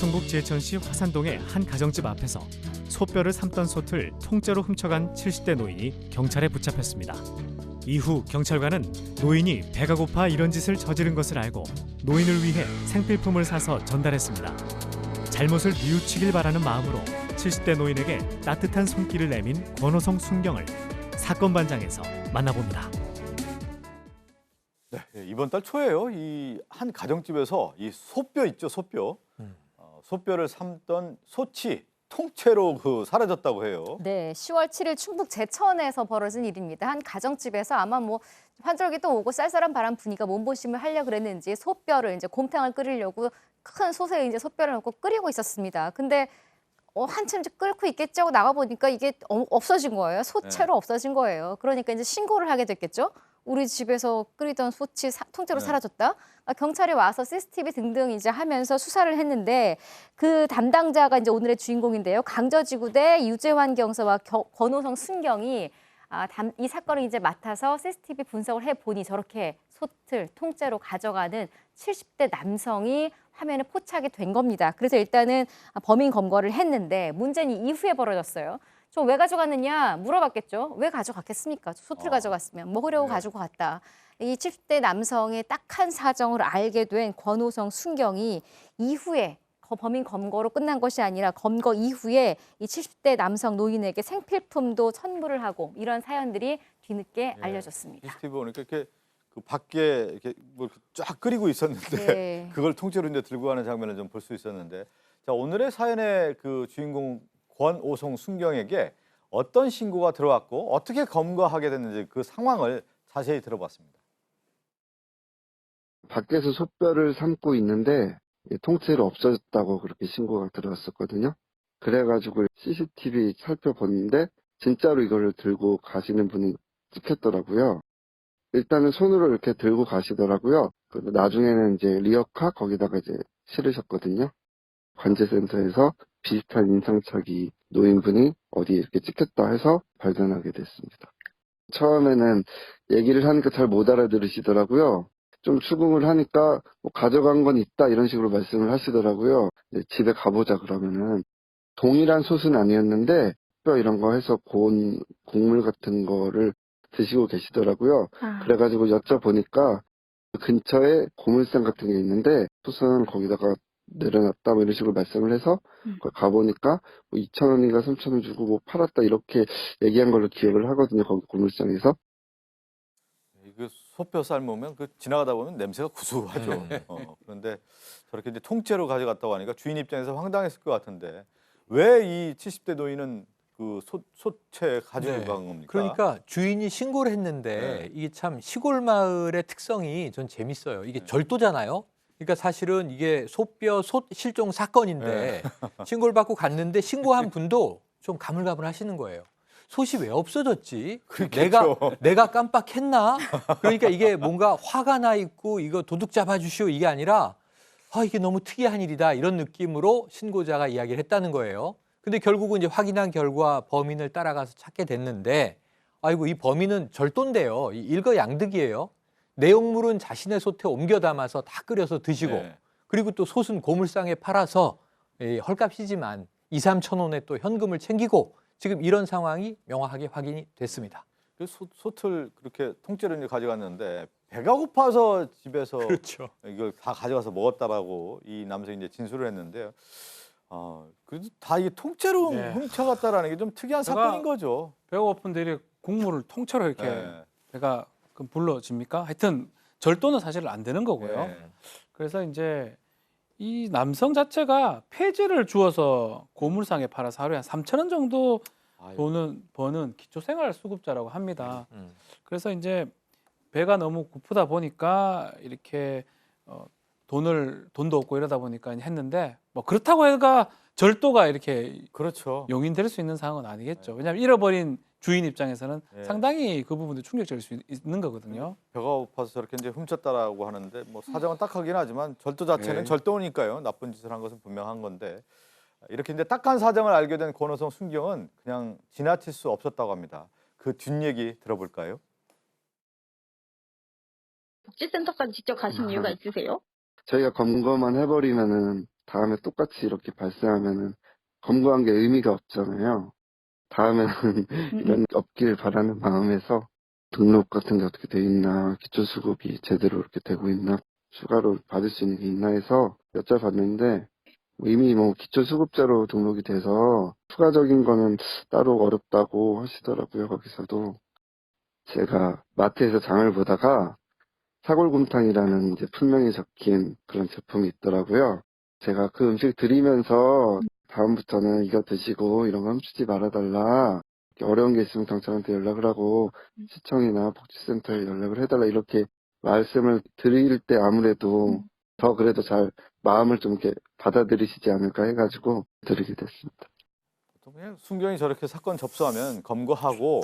충북 제천시 화산동의 한 가정집 앞에서 소뼈를 삶던 솥을 통째로 훔쳐간 70대 노인이 경찰에 붙잡혔습니다. 이후 경찰관은 노인이 배가 고파 이런 짓을 저지른 것을 알고 노인을 위해 생필품을 사서 전달했습니다. 잘못을 뉘우치길 바라는 마음으로 70대 노인에게 따뜻한 손길을 내민 권호성 순경을 사건 반장에서 만나봅니다. 네, 이번 달 초에요. 이 한 가정집에서 이 소뼈 있죠, 소뼈. 소뼈를 삶던 솥이 통째로 사라졌다고 해요. 네, 10월 7일 충북 제천에서 벌어진 일입니다. 한 가정집에서 아마 환절기도 오고 쌀쌀한 바람 부니까 몸보심을 하려 그랬는지 소뼈를 이제 곰탕을 끓이려고 큰 솥에 이제 소뼈를 넣고 끓이고 있었습니다. 근데 한참 이제 끓고 있겠지 하고 나가 보니까 이게 없어진 거예요. 솥채로 없어진 거예요. 그러니까 이제 신고를 하게 됐겠죠. 우리 집에서 끓이던 솥이 통째로 사라졌다. 경찰이 와서 CCTV 등등 이제 하면서 수사를 했는데 그 담당자가 이제 오늘의 주인공인데요. 강저지구대 유재환 경사와 권호성 순경이 이 사건을 이제 맡아서 CCTV 분석을 해 보니 저렇게 솥을 통째로 가져가는 70대 남성이 화면에 포착이 된 겁니다. 그래서 일단은 범인 검거를 했는데 문제는 이후에 벌어졌어요. 저 왜 가져갔느냐 물어봤겠죠. 왜 가져갔겠습니까? 솥을 가져갔으면 먹으려고 가지고 갔다. 이 70대 남성의 딱한 사정을 알게 된 권호성 순경이 이후에 범인 검거로 끝난 것이 아니라 검거 이후에 이 70대 남성 노인에게 생필품도 선물을 하고 이런 사연들이 뒤늦게 알려졌습니다. CCTV 보니까 이렇게 그 밖에 이렇게 쫙 끓이고 있었는데 그걸 통째로 이제 들고 가는 장면을 좀 볼 수 있었는데, 자, 오늘의 사연의 그 주인공 권오송 순경에게 어떤 신고가 들어왔고 어떻게 검거하게 됐는지 그 상황을 자세히 들어봤습니다. 밖에서 솥뼈를 삶고 있는데 통째로 없어졌다고 그렇게 신고가 들어왔었거든요. 그래가지고 CCTV 살펴봤는데 진짜로 이거를 들고 가시는 분이 찍혔더라고요. 일단은 손으로 이렇게 들고 가시더라고요. 나중에는 이제 리어카 거기다가 이제 실으셨거든요. 관제센터에서 비슷한 인상착의 노인분이 어디에 이렇게 찍혔다 해서 발견하게 됐습니다. 처음에는 얘기를 하니까 잘 못 알아들으시더라고요. 좀 추궁을 하니까 가져간 건 있다 이런 식으로 말씀을 하시더라고요. 집에 가보자 그러면은 동일한 솥은 아니었는데 뼈 이런 거 해서 고운 국물 같은 거를 드시고 계시더라고요. 그래가지고 여쭤보니까 근처에 고물상 같은 게 있는데 솥은 거기다가 내려놨다 이런 식으로 말씀을 해서 가보니까 2,000원인가 3,000원 주고 팔았다 이렇게 얘기한 걸로 기억을 하거든요. 거기 고물상에서. 그 소뼈 삶으면 지나가다 보면 냄새가 구수하죠. 그런데 저렇게 이제 통째로 가져갔다고 하니까 주인 입장에서 황당했을 것 같은데 왜 이 70대 노인은 그 솥채 가지고 간 겁니까? 그러니까 주인이 신고를 했는데 이게 참 시골 마을의 특성이 전 재밌어요. 이게 절도잖아요. 그러니까 사실은 이게 소뼈 솥 실종 사건인데 신고를 받고 갔는데 신고한 분도 좀 가물가물하시는 거예요. 솥이 왜 없어졌지? 내가 깜빡했나? 그러니까 이게 뭔가 화가 나 있고 이거 도둑 잡아주시오 이게 아니라 이게 너무 특이한 일이다 이런 느낌으로 신고자가 이야기를 했다는 거예요. 근데 결국은 이제 확인한 결과 범인을 따라가서 찾게 됐는데 아이고 이 범인은 절도인데요. 일거양득이에요. 내용물은 자신의 솥에 옮겨 담아서 다 끓여서 드시고 그리고 또 솥은 고물상에 팔아서 헐값이지만 2-3천 원에 또 현금을 챙기고 지금 이런 상황이 명확하게 확인이 됐습니다. 그 솥을 그렇게 통째로 이제 가져갔는데 배가 고파서 집에서 이걸 다 가져가서 먹었다라고 이 남성이 이제 진술을 했는데요. 그래도 다 이게 통째로 훔쳐갔다라는 게 좀 특이한 사건인 거죠. 배가 고픈데 이렇게 국물을 통째로 이렇게 배가 불러집니까? 하여튼 절도는 사실 안 되는 거고요. 그래서 이제 이 남성 자체가 폐지를 주어서 고물상에 팔아서 하루에 한 3,000원 정도 버는 기초생활수급자라고 합니다. 그래서 이제 배가 너무 고프다 보니까 이렇게 돈도 없고 이러다 보니까 했는데 그렇다고 해가 절도가 이렇게 용인될 수 있는 상황은 아니겠죠. 왜냐하면 잃어버린 주인 입장에서는 상당히 그 부분도 충격적일 수 있는 거거든요. 배가 고파서 저렇게 이제 훔쳤다라고 하는데 사정은 딱하긴 하지만 절도 자체는 절도니까요. 나쁜 짓을 한 것은 분명한 건데 이렇게 이제 딱한 사정을 알게 된 권호성 순경은 그냥 지나칠 수 없었다고 합니다. 그 뒷얘기 들어볼까요? 복지센터까지 직접 가신 이유가 있으세요? 저희가 검거만 해버리면은 다음에 똑같이 이렇게 발생하면은 검거한 게 의미가 없잖아요. 다음에는 이런 없길 바라는 마음에서 등록 같은 게 어떻게 돼 있나, 기초수급이 제대로 이렇게 되고 있나, 추가로 받을 수 있는 게 있나 해서 여쭤봤는데 이미 뭐 기초수급자로 등록이 돼서 추가적인 거는 따로 어렵다고 하시더라고요. 거기서도 제가 마트에서 장을 보다가 사골곰탕이라는 이제 품명이 적힌 그런 제품이 있더라고요. 제가 그 음식 드리면서 다음부터는 이거 드시고 이런 거 훔치지 말아달라. 이렇게 어려운 게 있으면 경찰한테 연락을 하고 시청이나 복지센터에 연락을 해달라 이렇게 말씀을 드릴 때 아무래도 더 그래도 잘 마음을 좀 이렇게 받아들이시지 않을까 해가지고 드리게 됐습니다. 보통 그냥 순경이 저렇게 사건 접수하면 검거하고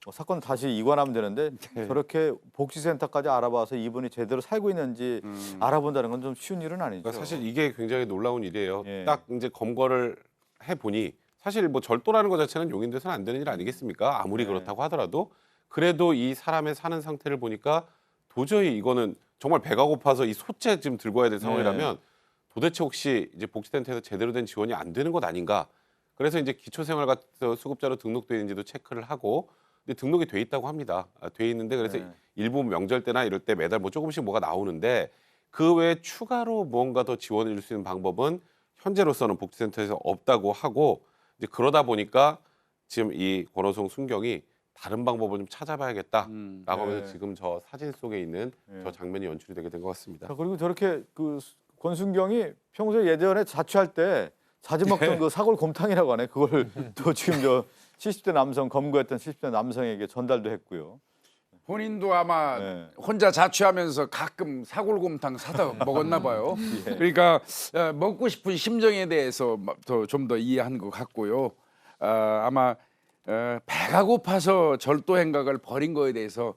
뭐 사건 다시 이관하면 되는데 저렇게 복지센터까지 알아봐서 이분이 제대로 살고 있는지 알아본다는 건 좀 쉬운 일은 아니죠. 그러니까 사실 이게 굉장히 놀라운 일이에요. 예. 딱 이제 검거를 해보니 사실 뭐 절도라는 것 자체는 용인돼서는 안 되는 일 아니겠습니까? 아무리 네. 그렇다고 하더라도 그래도 이 사람의 사는 상태를 보니까 도저히 이거는 정말 배가 고파서 이 소째 지금 들고 와야 될 상황이라면 도대체 혹시 이제 복지센터에서 제대로 된 지원이 안 되는 것 아닌가? 그래서 이제 기초생활수급자로 등록되어 있는지도 체크를 하고 근데 등록이 돼 있다고 합니다. 돼 있는데 그래서 일부 명절 때나 이럴 때 매달 뭐 조금씩 뭐가 나오는데 그 외에 추가로 무언가 더 지원을 줄 수 있는 방법은 현재로서는 복지센터에서 없다고 하고 이제 그러다 보니까 지금 이 권호송 순경이 다른 방법을 좀 찾아봐야겠다라고 하면서 지금 저 사진 속에 있는 저 장면이 연출이 되게 된 것 같습니다. 자, 그리고 저렇게 그 권순경이 평소에 예전에 자취할 때 자주 먹던 그 사골곰탕이라고 하네. 그걸 또 지금 저 70대 남성 검거했던 70대 남성에게 전달도 했고요. 본인도 아마 혼자 자취하면서 가끔 사골곰탕 사다 먹었나 봐요. 그러니까 먹고 싶은 심정에 대해서 좀 더 이해한 것 같고요. 아마 배가 고파서 절도 행각을 벌인 거에 대해서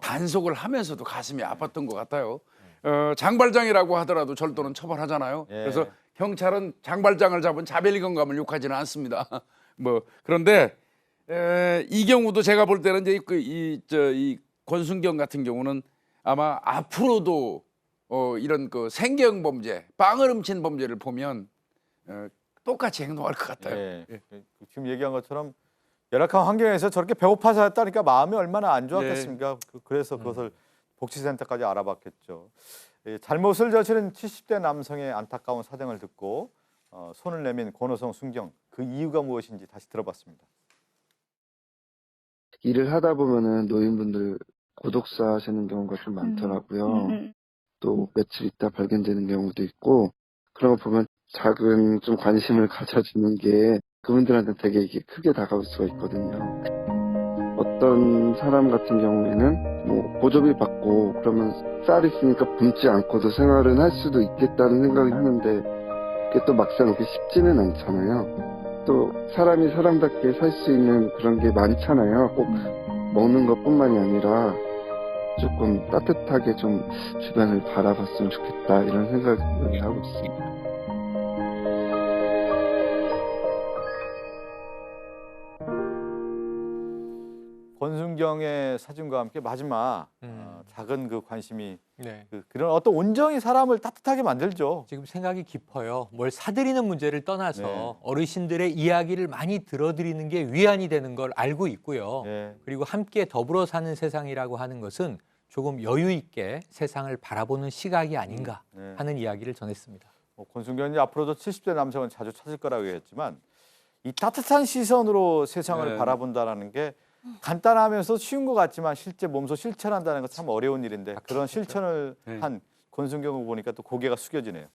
단속을 하면서도 가슴이 아팠던 것 같아요. 장발장이라고 하더라도 절도는 처벌하잖아요. 그래서 경찰은 장발장을 잡은 자벨리건감을 욕하지는 않습니다. 뭐 그런데 이 경우도 제가 볼 때는 이제 이 권순경 같은 경우는 아마 앞으로도 이런 그 생경 범죄, 빵을 훔친 범죄를 보면 똑같이 행동할 것 같아요. 예. 지금 얘기한 것처럼 열악한 환경에서 저렇게 배고파서 했다니까 마음이 얼마나 안 좋았겠습니까? 그래서 그것을 복지센터까지 알아봤겠죠. 잘못을 저지른 70대 남성의 안타까운 사정을 듣고 손을 내민 권호성 순경 그 이유가 무엇인지 다시 들어봤습니다. 일을 하다 보면은 노인분들 고독사 하시는 경우가 좀 많더라고요. 또 며칠 있다 발견되는 경우도 있고 그런 거 보면 작은 좀 관심을 가져주는 게 그분들한테 되게 이게 크게 다가올 수가 있거든요. 어떤 사람 같은 경우에는 뭐 보조비 받고 그러면 쌀 있으니까 굶지 않고도 생활은 할 수도 있겠다는 생각을 하는데 그게 또 막상 그렇게 쉽지는 않잖아요. 또 사람이 사람답게 살 수 있는 그런 게 많잖아요. 꼭 먹는 것뿐만이 아니라 조금 따뜻하게 좀 주변을 바라봤으면 좋겠다 이런 생각을 하고 있습니다. 권순경의 사진과 함께 마지막 작은 그 관심이 네. 그런 어떤 온정이 사람을 따뜻하게 만들죠. 지금 생각이 깊어요. 뭘 사드리는 문제를 떠나서 네. 어르신들의 이야기를 많이 들어드리는 게 위안이 되는 걸 알고 있고요. 네. 그리고 함께 더불어 사는 세상이라고 하는 것은 조금 여유 있게 세상을 바라보는 시각이 아닌가 하는 이야기를 전했습니다. 권순경이 앞으로도 70대 남성은 자주 찾을 거라고 했지만 이 따뜻한 시선으로 세상을 바라본다라는 게 간단하면서 쉬운 것 같지만 실제 몸소 실천한다는 건 참 어려운 일인데 그런 실천을 한 권순경을 보니까 또 고개가 숙여지네요.